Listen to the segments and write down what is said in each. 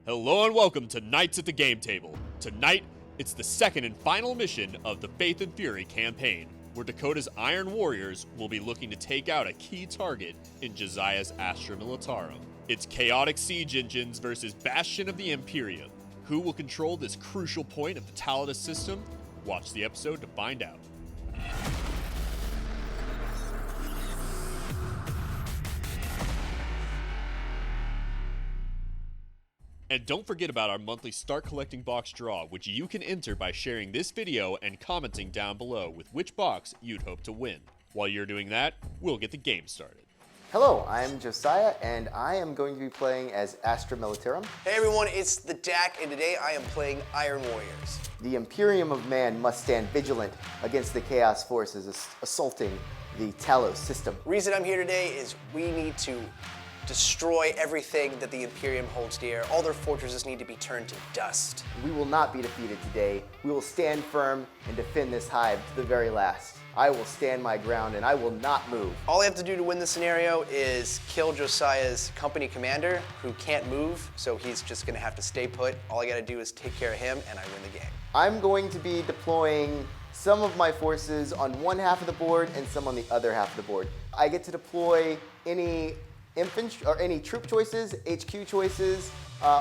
Hello and welcome to Knights at the Game Table. Tonight, it's the second and final mission of the Faith and Fury campaign, where Dakota's Iron Warriors will be looking to take out a key target in Josiah's Astra Militarum. It's chaotic siege engines versus Bastion of the Imperial. Who will control this crucial point of the Tacitus system? Watch the episode to find out. And don't forget about our monthly Start Collecting box draw, which you can enter by sharing this video and commenting down below with which box you'd hope to win. While you're doing that, we'll get the game started. Hello, I'm Josiah, and I am going to be playing as Astra Militarum. Hey everyone, it's the Dak, and today I am playing Iron Warriors. The Imperium of Man must stand vigilant against the Chaos forces assaulting the Talos system. The reason I'm here today is we need to destroy everything that the Imperium holds dear. All their fortresses need to be turned to dust. We will not be defeated today. We will stand firm and defend this hive to the very last. I will stand my ground and I will not move. All I have to do to win this scenario is kill Josiah's company commander, who can't move, so he's just gonna have to stay put. All I gotta do is take care of him and I win the game. I'm going to be deploying some of my forces on one half of the board and some on the other half of the board. I get to deploy any infantry or any troop choices, HQ choices,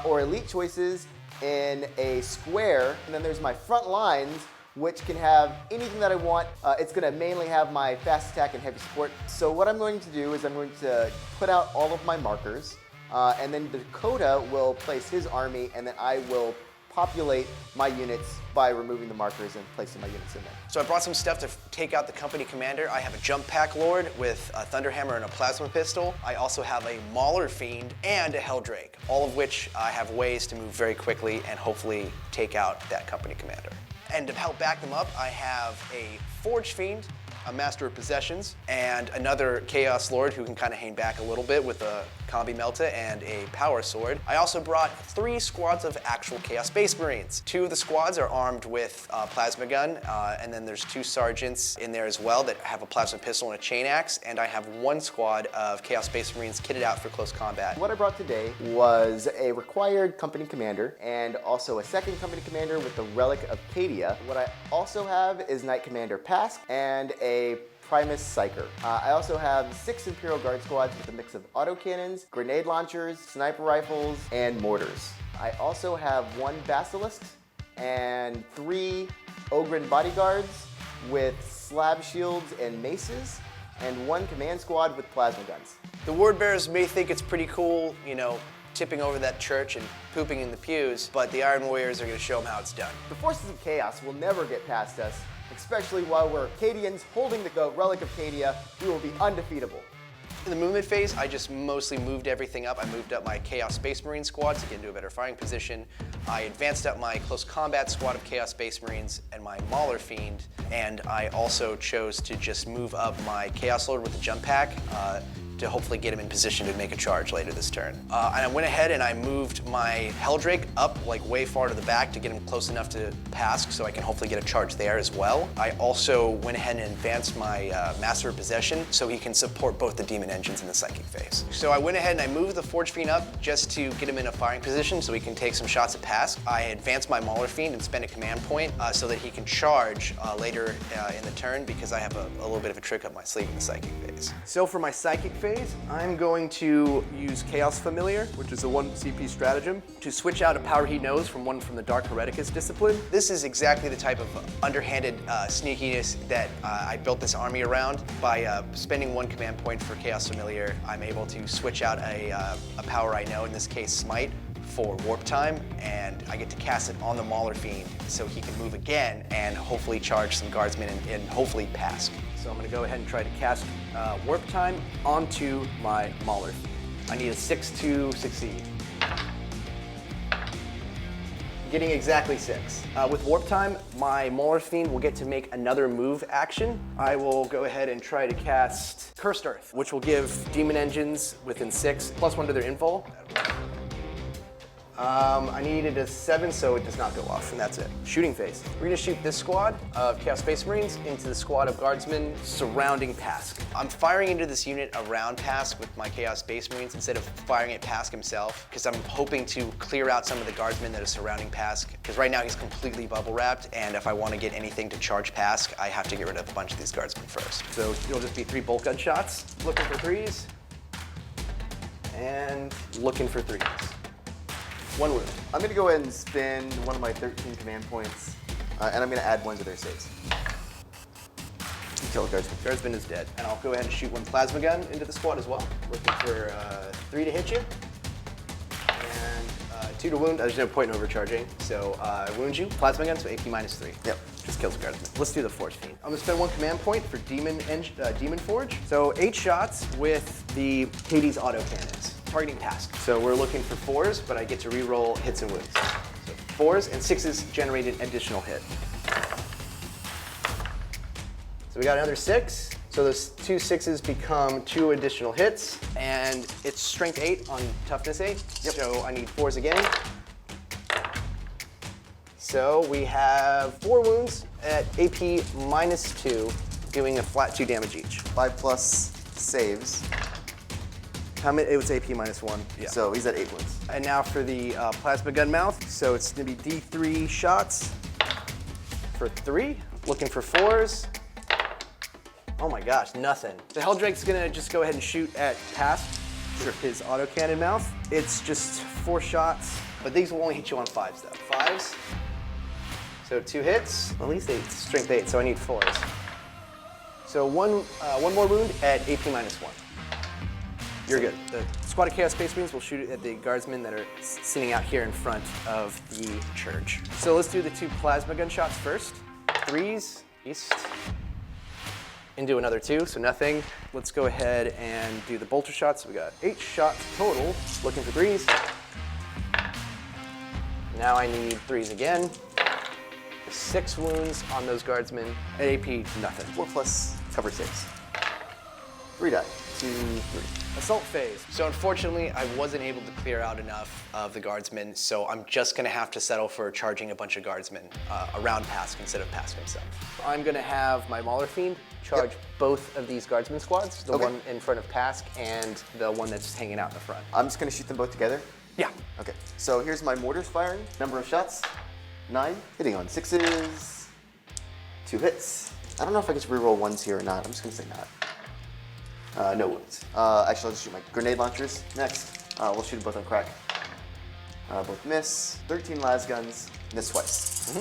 or elite choices in a square. And then there's my front lines, which can have anything that I want. It's gonna mainly have my fast attack and heavy support. So what I'm going to do is I'm going to put out all of my markers, and then Dakota will place his army, and then I will populate my units by removing the markers and placing my units in there. So I brought some stuff to take out the company commander. I have a jump pack lord with a thunderhammer and a plasma pistol. I also have a mauler fiend and a Heldrake, all of which I have ways to move very quickly and hopefully take out that company commander. And to help back them up, I have a forge fiend, a master of possessions, and another chaos lord who can kind of hang back a little bit with a combi melta and a power sword. I also brought 3 squads of actual chaos space marines. 2 of the squads are armed with a plasma gun, and then there's 2 sergeants in there as well that have a plasma pistol and a chain axe, and I have 1 squad of chaos space marines kitted out for close combat. What I brought today was a required company commander and also a second company commander with the relic of Cadia. What I also have is Knight Commander Pask and a Primus Psyker. I also have 6 Imperial Guard squads with a mix of autocannons, grenade launchers, sniper rifles, and mortars. I also have 1 Basilisk and 3 Ogren bodyguards with slab shields and maces, and 1 command squad with plasma guns. The word bearers may think it's pretty cool, you know, tipping over that church and pooping in the pews, but the Iron Warriors are going to show them how it's done. The forces of chaos will never get past us, especially while we're Cadians holding the relic of Cadia. We will be undefeatable. In the movement phase, I just mostly moved everything up. I moved up my Chaos Space Marine squad to get into a better firing position. I advanced up my close combat squad of Chaos Space Marines and my Mauler Fiend, and I also chose to just move up my Chaos Lord with the jump pack to hopefully get him in position to make a charge later this turn. And I went ahead and I moved my Heldrake up like way far to the back to get him close enough to Pask so I can hopefully get a charge there as well. I also went ahead and advanced my Master of Possession so he can support both the Demon Engines in the Psychic phase. So I went ahead and I moved the Forge Fiend up just to get him in a firing position so he can take some shots at Pask. I advanced my Mauler Fiend and spent a command point so that he can charge later in the turn, because I have a little bit of a trick up my sleeve in the Psychic phase. So for my Psychic phase, I'm going to use Chaos Familiar, which is a 1 CP stratagem, to switch out a power he knows from one from the Dark Hereticus discipline. This is exactly the type of underhanded sneakiness that I built this army around. By spending 1 command point for Chaos Familiar, I'm able to switch out a power I know, in this case Smite, for warp time, and I get to cast it on the Mauler Fiend so he can move again and hopefully charge some Guardsmen and hopefully Pask. So I'm going to go ahead and try to cast warp time onto my Mauler Fiend. I need a 6 to succeed. Getting exactly 6. With warp time, my Mauler Fiend will get to make another move action. I will go ahead and try to cast Cursed Earth, which will give Demon Engines within 6 +1 to their info. I needed a 7, so it does not go off, and that's it. Shooting phase. We're gonna shoot this squad of Chaos Space Marines into the squad of Guardsmen surrounding Pask. I'm firing into this unit around Pask with my Chaos Space Marines instead of firing at Pask himself, because I'm hoping to clear out some of the Guardsmen that are surrounding Pask, because right now he's completely bubble wrapped, and if I want to get anything to charge Pask, I have to get rid of a bunch of these Guardsmen first. So it'll just be 3 bolt gun shots, looking for 3s, and looking for 3s. 1 wound. I'm gonna go ahead and spend one of my 13 command points, and I'm gonna add 1 to their saves. Kill the Guardsman. Guardsman is dead. And I'll go ahead and shoot 1 plasma gun into the squad as well. Looking for 3 to hit you. And 2 to wound. There's no point in overcharging. So wound you. Plasma gun, so AP minus 3. Yep. Just kills the Guardsman. Let's do the Forge Fiend. I'm gonna spend 1 command point for Demon Forge. So 8 shots with the Hades autocannons. Targeting Pask. So we're looking for 4s, but I get to re-roll hits and wounds. So 4s and 6s generate an additional hit. So we got another 6. So those 2 6s become 2 additional hits, and it's strength 8 on toughness 8. Yep. So I need 4s again. So we have 4 wounds at AP minus 2, doing a flat 2 damage each. 5 plus saves. How many? It was AP minus 1. Yeah. So he's at 8 wounds. And now for the plasma gun mouth. So it's gonna be D3 shots for 3. Looking for 4s. Oh my gosh, nothing. The Heldrake's gonna just go ahead and shoot at Pask with his autocannon mouth. It's just 4 shots, but these will only hit you on 5s though. 5s. So 2 hits. At least 8, strength 8, so I need 4s. So one more wound at AP minus 1. You're good. The squad of Chaos Space Marines will shoot it at the Guardsmen that are sitting out here in front of the church. So let's do the 2 plasma gun shots first. 3s, east. Into another 2, so nothing. Let's go ahead and do the bolter shots. We got 8 shots total. Looking for 3s. Now I need 3s again. 6 wounds on those Guardsmen. At AP, nothing. 4 plus cover saves. 3 die. 2, 3. Assault phase. So unfortunately, I wasn't able to clear out enough of the Guardsmen, so I'm just gonna have to settle for charging a bunch of Guardsmen around Pask instead of Pask himself. I'm gonna have my Mauler Fiend charge both of these Guardsmen squads, the one in front of Pask and the one that's hanging out in the front. I'm just gonna shoot them both together? Yeah. Okay, so here's my mortars firing. Number of shots, 9. Hitting on 6s, 2 hits. I don't know if I get to reroll 1s here or not. I'm just gonna say not. No wounds. Actually, I'll just shoot my grenade launchers next. We'll shoot them both on crack. Both miss. 13 las guns, miss twice.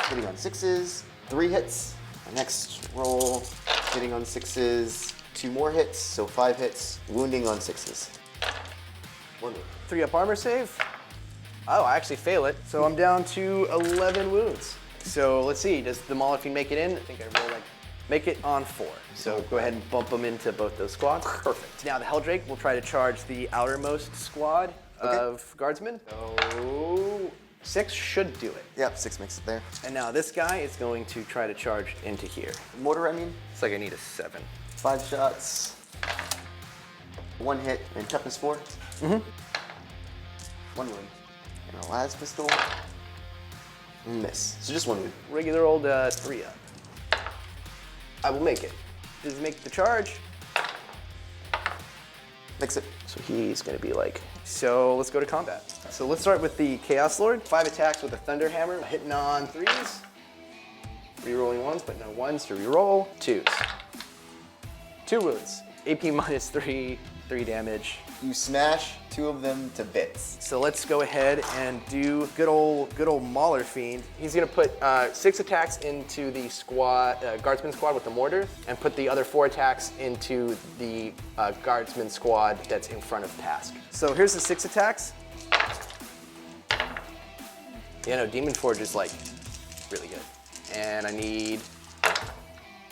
Hitting on 6s, 3 hits. My next roll, hitting on 6s, 2 more hits, so 5 hits. Wounding on 6s. 1 wound. 3 up armor save. Oh, I actually fail it. So I'm down to 11 wounds. So let's see, does the Mauler Fiend make it in? I think I roll like, make it on 4. So go ahead and bump them into both those squads. Perfect. Now the Heldrake will try to charge the outermost squad of Guardsmen. So 6 should do it. Yep, 6 makes it there. And now this guy is going to try to charge into here. Mortar, I mean. It's like I need a 7. 5 shots. 1 hit and toughness 4. 1 wound. And a las pistol. Miss. So just 1 wound. Regular old 3 up. I will make it. Just make the charge. Makes it. So he's gonna be like, so let's go to combat. So let's start with the Chaos Lord. 5 attacks with a Thunder Hammer, hitting on 3s. Rerolling 1s, but no 1s to reroll. 2s. 2 wounds. AP minus 3, 3 damage. You smash 2 of them to bits. So let's go ahead and do good old Mauler Fiend. He's gonna put 6 attacks into the squad, Guardsman squad with the mortar, and put the other 4 attacks into the Guardsman squad that's in front of Pask. So here's the 6 attacks. Yeah, no, Demon Forge is like really good. And I need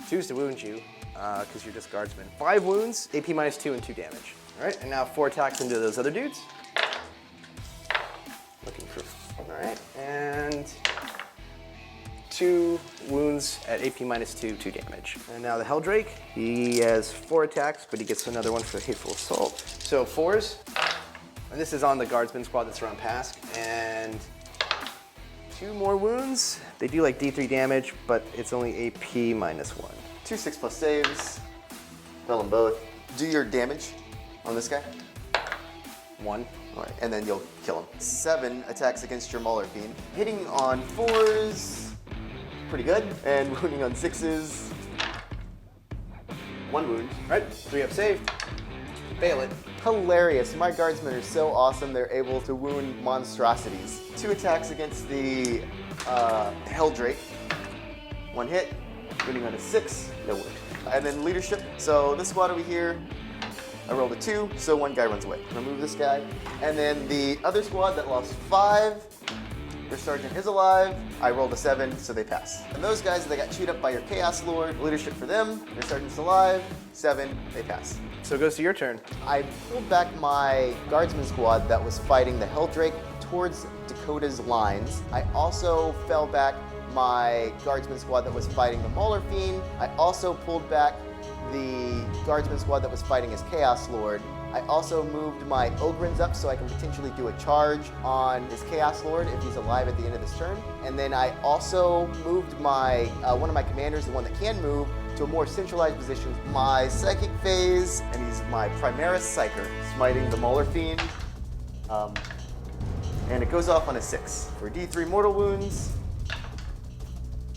2s to wound you, because you're just Guardsman. 5 wounds, AP minus 2 and 2 damage. All right, and now 4 attacks into those other dudes. Looking for, all right, and 2 wounds at AP minus 2, 2 damage. And now the Heldrake, he has 4 attacks, but he gets another one for Hateful Assault. So 4s, And this is on the Guardsmen squad that's around Pask. And 2 more wounds. They do like D3 damage, but it's only AP -1. 2 6+ saves. Fail them both. Do your damage on this guy. 1. All right, and then you'll kill him. 7 attacks against your Mauler Fiend. Hitting on 4s, pretty good. And wounding on 6s, 1 wound. All right, 3-up save. Fail it. Hilarious. My guardsmen are so awesome. They're able to wound monstrosities. 2 attacks against the Heldrake. 1 hit. Wounding on a 6. No wound. And then leadership. So this squad over here, I rolled a 2, so 1 guy runs away. I'm gonna move this guy. And then the other squad that lost 5, their sergeant is alive. I rolled a 7, so they pass. And those guys that got chewed up by your Chaos Lord, leadership for them. Their sergeant's alive. 7, they pass. So it goes to your turn. I pulled back my guardsman squad that was fighting the Heldrake towards Dakota's lines. I also fell back my guardsman squad that was fighting the Mauler Fiend. I also pulled back the guardsman squad that was fighting his Chaos Lord. I also moved my Ogrins up so I can potentially do a charge on his Chaos Lord if he's alive at the end of this turn. And then I also moved my one of my commanders, the one that can move, to a more centralized position. My Psychic phase, and he's my Primaris Psyker, smiting the Mauler Fiend. And it goes off on a 6. For D3 mortal wounds,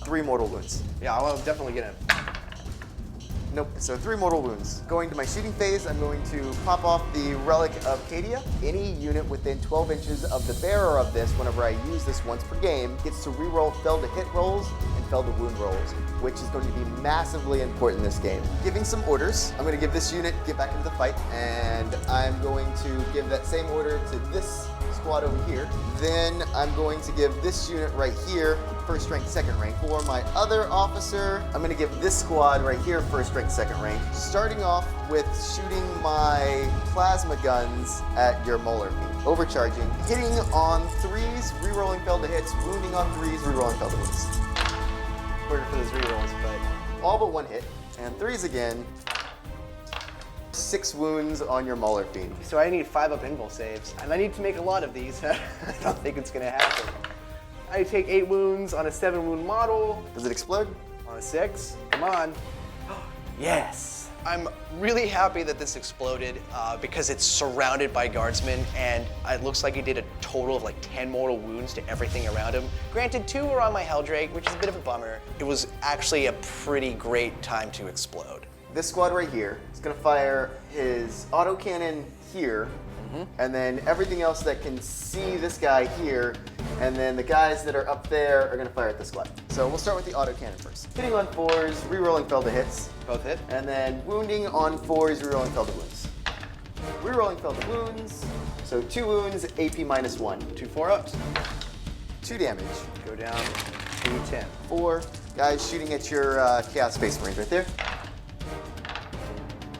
3 mortal wounds. Yeah, I'll definitely get him. Nope, so 3 mortal wounds. Going to my shooting phase, I'm going to pop off the Relic of Cadia. Any unit within 12 inches of the bearer of this, whenever I use this once per game, gets to reroll fail to hit rolls and fail to wound rolls, which is going to be massively important in this game. Giving some orders. I'm going to give this unit get back into the fight, and I'm going to give that same order to this squad over here. Then I'm going to give this unit right here first rank, second rank. For my other officer, I'm going to give this squad right here first rank, second rank. Starting off with shooting my plasma guns at your Mauler Fiend. Overcharging, hitting on 3s, rerolling failed to hits, wounding on 3s, rerolling failed to wounds. Order for those rerolls, but All but 1 hit, and 3s again. 6 wounds on your Mauler Fiend. so I need 5-up invul saves, and I need to make a lot of these. I don't think it's gonna happen. I take 8 wounds on a 7-wound model. Does it explode? On a 6. Come on. Yes. I'm really happy that this exploded because it's surrounded by guardsmen, and it looks like he did a total of like 10 mortal wounds to everything around him. Granted, 2 were on my Heldrake, which is a bit of a bummer. It was actually a pretty great time to explode. This squad right here is going to fire his autocannon here, and then everything else that can see this guy here, and then the guys that are up there are going to fire at the squad. So we'll start with the autocannon first. Hitting on 4s, rerolling failed to hits, Both hit. and then wounding on 4s, rerolling failed to wounds. Rerolling failed to wounds, so 2 wounds, AP -1. 2 4-ups. 2 damage. Go down D10. 4 guys shooting at your Chaos Space Marines right there.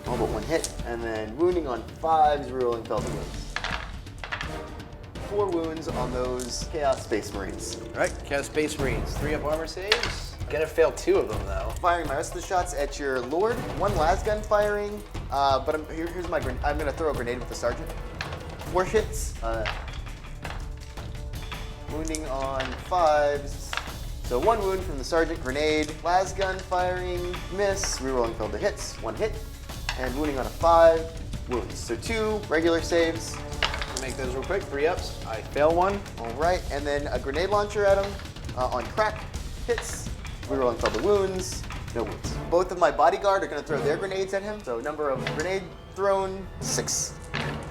All but 1 hit, and then wounding on 5s, rerolling failed to wounds. 4 wounds on those Chaos Space Marines. All right, Chaos Space Marines. 3-up armor saves. Gonna fail 2 of them though. Firing my rest of the shots at your Lord. 1 lasgun firing, but here's my grenade. I'm gonna throw a grenade with the Sergeant. 4 hits. Wounding on 5s. So 1 wound from the Sergeant, grenade. Lasgun firing, miss. Rerolling failed to hits, 1 hit. And wounding on a 5, wounds. So 2 regular saves. Make those real quick. 3-ups. I fail 1. All right, and then a grenade launcher at him on crack, hits. Rerolling failed to wounds, no wounds. Both of my bodyguard are going to throw their grenades at him. So number of grenade thrown, 6.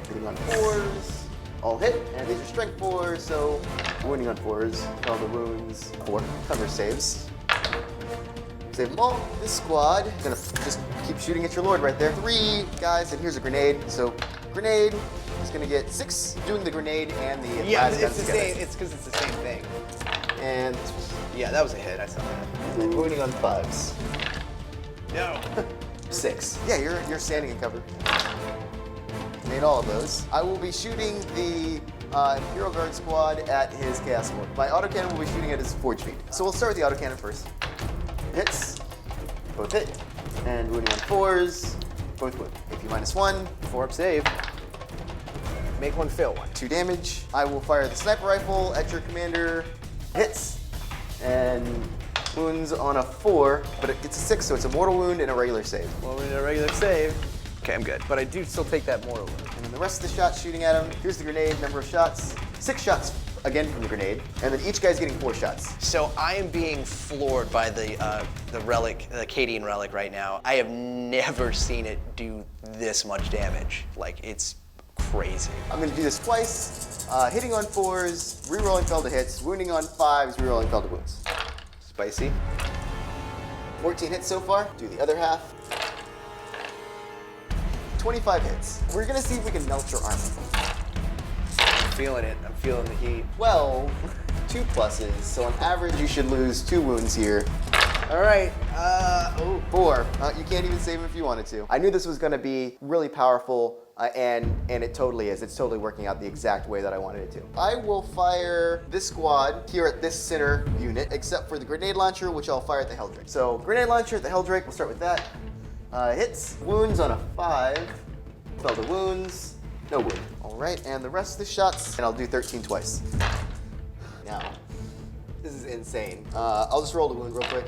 Hitting on 4s, all hit, and these are strength 4s, so wounding on 4s, all the wounds, 4. Cover saves. Save them all. This squad is going to just keep shooting at your Lord right there. 3 guys, and here's a grenade. So grenade is going to get 6 doing the grenade and the Yeah, lasgun it's the together. same. It's because it's the same thing. And Yeah, that was a hit. I saw that. then wounding on 5s. No. 6. Yeah, you're standing in cover. Made all of those. I will be shooting the Imperial Guard squad at his Chaos Lord. My autocannon will be shooting at his Forge Feed. So we'll start with the autocannon first. Hits. Both hit. And wounding on 4s. Both wound. AP -1. 4-up save. Make one, fail one. 2 damage. I will fire the sniper rifle at your commander. Hits. And wounds on a 4, but it gets a 6, so it's a mortal wound and a regular save. Well, we need a regular save. Okay, I'm good. But I do still take that mortal wound. And then the rest of the shots shooting at him. Here's the grenade, number of shots. 6 shots again from the grenade. And then each guy's getting 4 shots. So I am being floored by the relic, the Cadian relic right now. I have never seen it do this much damage. Like, it's crazy. I'm gonna do this twice. Hitting on 4s, rerolling fell to hits, wounding on 5s, rerolling fell to wounds. Spicy. 14 hits so far. Do the other half. 25 hits. We're gonna see if we can melt your armor. I'm feeling it. I'm feeling the heat. 12, 2 pluses. So on average, you should lose 2 wounds here. All right. 4. You can't even save him if you wanted to. I knew this was gonna be really powerful, and it totally is. It's totally working out the exact way that I wanted it to. I will fire this squad here at this center unit, except for the grenade launcher, which I'll fire at the Heldrake. So grenade launcher at the Heldrake, we'll start with that. Hits, wounds on a 5, fell to wounds, no wound. All right, and the rest of the shots, and I'll do 13 twice. Now, this is insane. I'll just roll the wound real quick.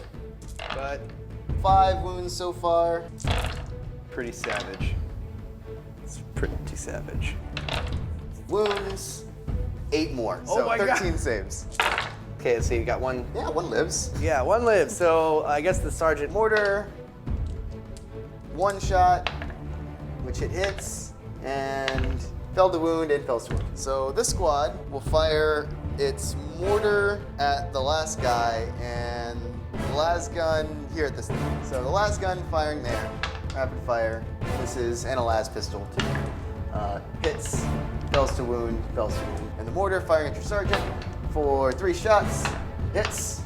But 5 wounds so far. pretty savage. It's pretty savage. Wounds, 8 more. Oh So my God. 13 saves. Okay, let's see. You got one. Yeah, 1 lives. Yeah, one lives. So I guess the sergeant. Mortar, 1 shot, which hits, and fell to wound and fell to wound. So this squad will fire its mortar at the last guy and the last gun here at this thing. So the last gun firing there, rapid fire, misses, and a las pistol too. Hits, fells to wound, and the mortar firing at your sergeant for 3 shots, hits,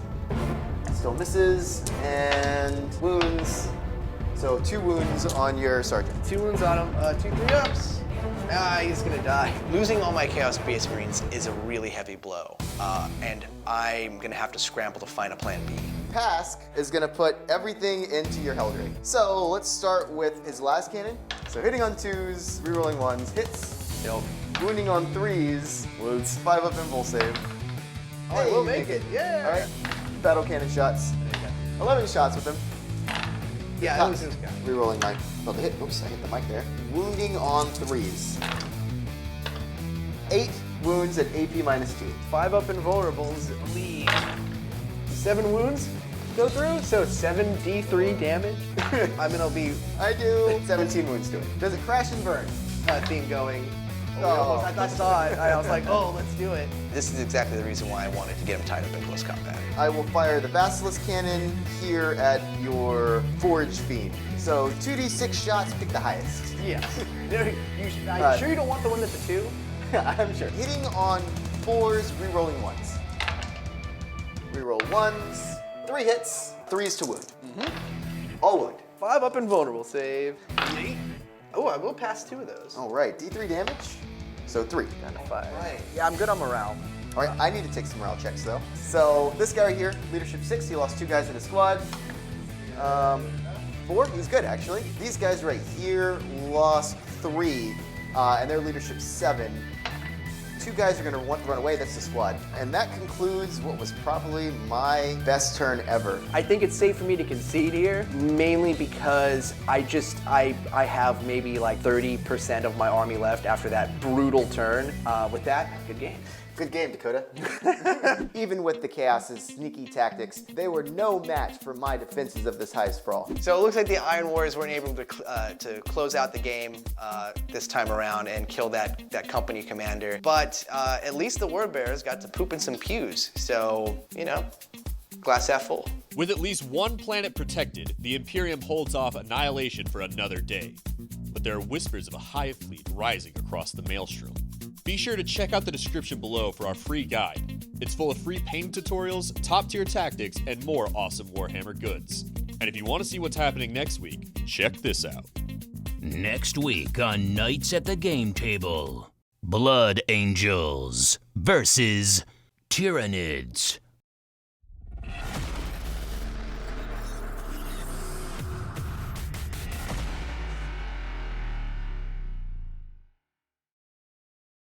still misses, and wounds. So 2 wounds on your sergeant. 2 wounds on him. 2 3-ups. Ah, he's gonna die. Losing all my Chaos Space Marines is a really heavy blow, and I'm gonna have to scramble to find a plan B. Pask is gonna put everything into your Heldrake. So let's start with his last cannon. So hitting on 2s, rerolling 1s, hits. Nope. Wounding on 3s, wounds. 5 up invul save. Oh, I will you make it. Yeah. All right. Battle cannon shots. 11 shots with him. Yeah, that was his guy. Rerolling my well, the hit. Oops, I hit the mic there. Wounding on 3s. 8 wounds at AP -2. 5 up invulnerables leave. 7 wounds go through, so 7 D3 damage. I'm gonna be I do 17 wounds to it. Does it crash and burn? theme going. Oh. I saw it. I was like, oh, let's do it. This is exactly the reason why I wanted to get him tied up in close combat. I will fire the Basilisk Cannon here at your Forge Fiend. So 2d6 shots, pick the highest. Yeah. Are you sure you don't want the one that's a 2? I'm sure. Hitting on 4s, rerolling 1s. Reroll 1s, 3 hits, 3s to wound. All wound. 5 up invulnerable save. Oh, I will pass 2 of those. All right, D3 damage. So 3. Down to 5. Right. Yeah, I'm good on morale. All right, I need to take some morale checks though. So this guy right here, leadership 6, he lost 2 guys in his squad. 4, he's good actually. These guys right here lost 3, and their leadership 7. 2 guys are gonna run away, that's the squad. And that concludes what was probably my best turn ever. I think it's safe for me to concede here, mainly because I have maybe like 30% of my army left after that brutal turn. With that, good game. Good game, Dakota. Even with the Chaos's sneaky tactics, they were no match for my defenses of this high sprawl. So it looks like the Iron Warriors weren't able to close out the game this time around and kill that company commander. But at least the Word Bearers got to poop in some pews. So, you know, glass half full. With at least 1 planet protected, the Imperium holds off annihilation for another day. But there are whispers of a hive fleet rising across the maelstrom. Be sure to check out the description below for our free guide. It's full of free painting tutorials, top-tier tactics, and more awesome Warhammer goods. And if you want to see what's happening next week, check this out. Next week on Knights at the Game Table, Blood Angels versus Tyranids.